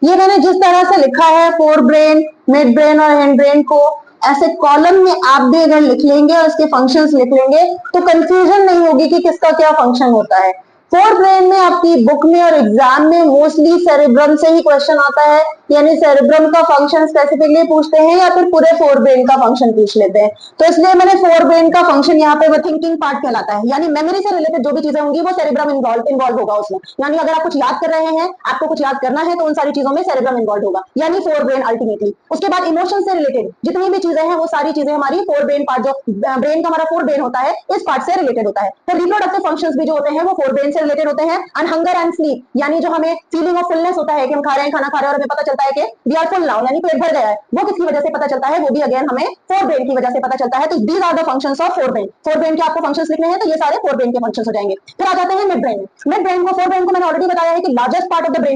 ये मैंने जिस तरह से लिखा है फोर ब्रेन, मिड ब्रेन और हैंड ब्रेन को, ऐसे कॉलम में आप भी अगर लिख लेंगे और उसके फंक्शंस लिख लेंगे तो कंफ्यूजन नहीं होगी कि किसका क्या फंक्शन होता है। फोर ब्रेन में आपकी बुक में और एग्जाम में मोस्टली सेरेब्रम से ही क्वेश्चन आता है, यानी सेरेब्रम का फंक्शन स्पेसिफिकली पूछते हैं या फिर पूरे फोर ब्रेन का फंक्शन पूछ लेते हैं। तो इसलिए मैंने फोर ब्रेन का फंक्शन यहाँ पे वो थिंकिंग पार्ट कहलाता है, यानी मेमोरी से रिलेटेड जो भी चीजें होंगी वो सेरेब्रम इन्वॉल्व होगा उसमें। यानी अगर आप कुछ याद कर रहे हैं, आपको कुछ याद करना है, तो उन सारी चीजों में सेरेब्रम इन्वॉल्व होगा, यानी फोर ब्रेन अल्टीमेटली। उसके बाद इमोशन से रिलेटेड जितनी भी चीजें हैं वो सारी चीजें हमारी फोर ब्रेन पार्ट, जो ब्रेन का हमारा फोर ब्रेन होता है, इस पार्ट से रिलेटेड होता है। फिर रिप्रोडक्टिव फंक्शंस भी जो होते हैं वो फोर ब्रेन से रिलेटेड होते हैं। एंड हंगर एंड स्लीप, यानी जो हमें फीलिंग ऑफ फुलनेस होता है कि हम खा रहे हैं, खाना खा रहे हैं और हमें पता चलता है कि वी आर फुल नाउ, यानी पेट भर गया है, वो किसकी वजह से पता चलता है, वो भी अगेन हमें फोर ब्रेन की वजह से पता चलता है। तो these are the functions of forebrain. Forebrain के आपको फंक्शंस लिखने हैं तो ये सारे फोर ब्रेन के फंक्शंस हो जाएंगे। फिर आ जाते हैं मिड ब्रेन। मिड ब्रेन को, फोर ब्रेन को मैंने ऑलरेडी बताया है कि largest part of the brain